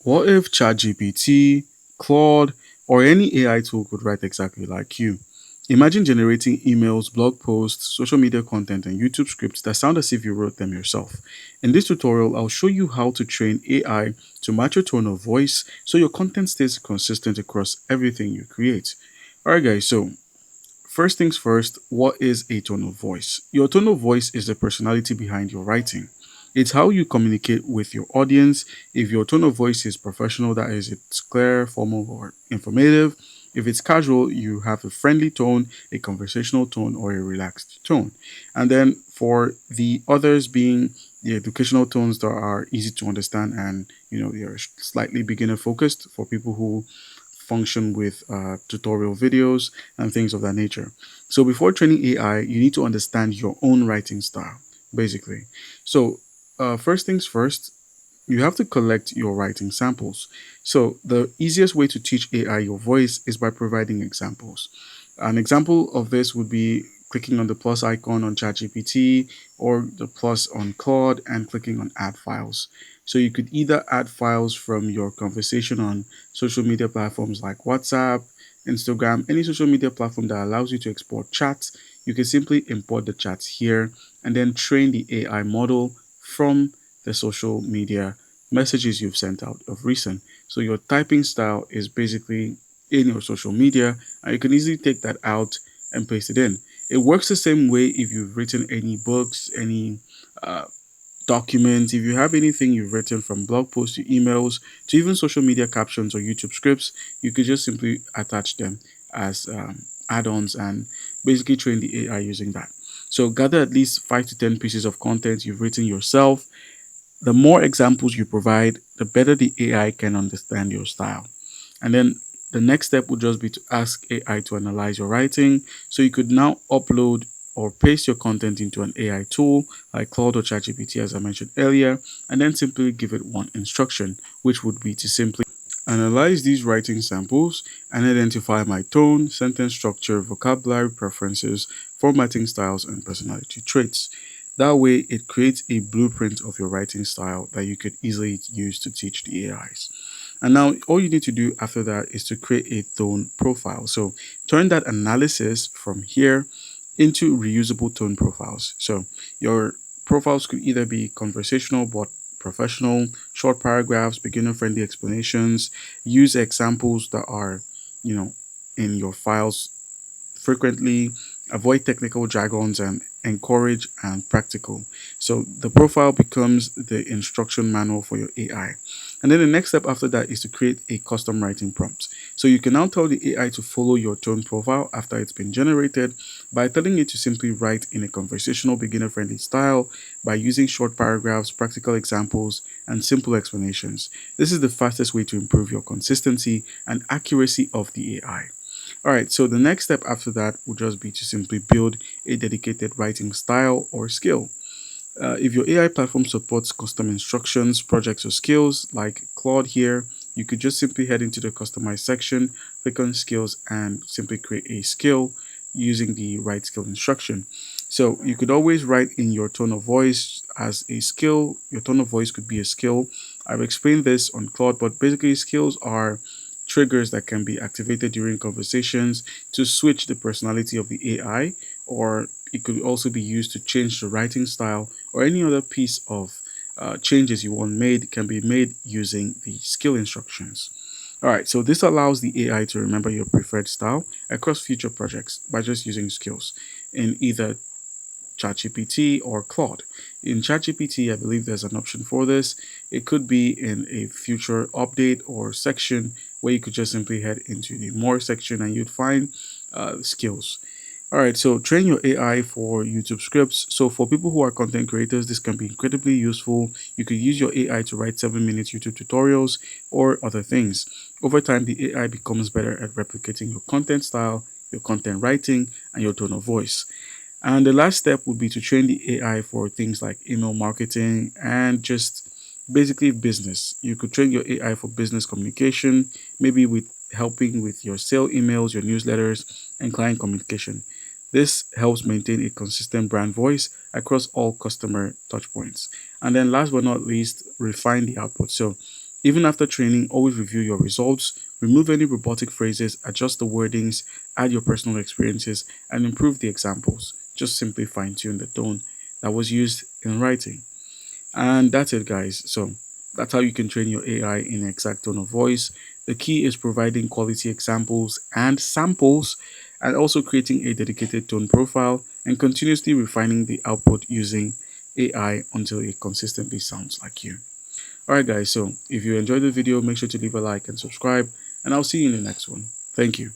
What if ChatGPT, Claude, or any AI tool could write exactly like you? Imagine generating emails, blog posts, social media content, and YouTube scripts that sound as if you wrote them yourself. In this tutorial, I'll show you how to train AI to match your tone of voice so your content stays consistent across everything you create. Alright, guys, so first things first, what is a tone of voice? Your tone of voice is the personality behind your writing. It's how you communicate with your audience. If your tone of voice is professional, that is, it's clear, formal, or informative. If it's casual, you have a friendly tone, a conversational tone, or a relaxed tone. And then for the others being the educational tones that are easy to understand and they're slightly beginner focused for people who function with tutorial videos and things of that nature. So before training AI, you need to understand your own writing style, basically. So first things first, you have to collect your writing samples. So the easiest way to teach AI your voice is by providing examples. An example of this would be clicking on the plus icon on ChatGPT or the plus on Claude and clicking on add files. So you could either add files from your conversation on social media platforms like WhatsApp, Instagram, any social media platform that allows you to export chats. You can simply import the chats here and then train the AI model from the social media messages you've sent out of recent. So your typing style is basically in your social media, and you can easily take that out and paste it in. It works the same way if you've written any books, any uh, documents, if you have anything you've written from blog posts to emails to even social media captions or YouTube scripts, you could just simply attach them as add-ons and basically train the AI using that. So gather at least 5 to 10 pieces of content you've written yourself. The more examples you provide, the better the AI can understand your style. And then the next step would just be to ask AI to analyze your writing. So you could now upload or paste your content into an AI tool like Claude or ChatGPT, as I mentioned earlier, and then simply give it one instruction, which would be to simply analyze these writing samples and identify my tone, sentence structure, vocabulary preferences, formatting styles, and personality traits. That way, it creates a blueprint of your writing style that you could easily use to teach the AIs. And now all you need to do after that is to create a tone profile. So turn that analysis from here into reusable tone profiles. So your profiles could either be conversational but professional, short paragraphs, beginner friendly explanations, use examples that are, you know, in your files frequently, avoid technical jargons, and encourage and practical. So the profile becomes the instruction manual for your AI. And then the next step after that is to create a custom writing prompt. So you can now tell the AI to follow your tone profile after it's been generated by telling it to simply write in a conversational beginner friendly style by using short paragraphs, practical examples, and simple explanations. This is the fastest way to improve your consistency and accuracy of the AI. All right, so the next step after that would just be to simply build a dedicated writing style or skill. If your AI platform supports custom instructions, projects, or skills like Claude here, you could just simply head into the customize section, click on skills, and simply create a skill using the write skill instruction. So you could always write in your tone of voice as a skill. Your tone of voice could be a skill. I've explained this on Claude, but basically skills are triggers that can be activated during conversations to switch the personality of the AI, or it could also be used to change the writing style or any other piece of changes you want made can be made using the skill instructions. All right, so this allows the AI to remember your preferred style across future projects by just using skills in either ChatGPT or Claude. In ChatGPT, I believe there's an option for this. It could be in a future update or section where you could just simply head into the more section and you'd find skills. All right, so train your AI for YouTube scripts. So for people who are content creators, this can be incredibly useful. You could use your AI to write 7 minute YouTube tutorials or other things. Over time, the AI becomes better at replicating your content style, your content writing, and your tone of voice. And the last step would be to train the AI for things like email marketing and just basically business. You could train your AI for business communication, maybe with helping with your sale emails, your newsletters, and client communication. This helps maintain a consistent brand voice across all customer touchpoints. And then last but not least, refine the output. So Even after training, always review your results, remove any robotic phrases, adjust the wordings, add your personal experiences, and improve the examples. Just simply fine tune the tone that was used in writing. And that's it, guys. So that's how you can train your AI in exact tone of voice. The key is providing quality examples and samples, and also creating a dedicated tone profile and continuously refining the output using AI until it consistently sounds like you. Alright, guys. So if you enjoyed the video, make sure to leave a like and subscribe, and I'll see you in the next one. Thank you.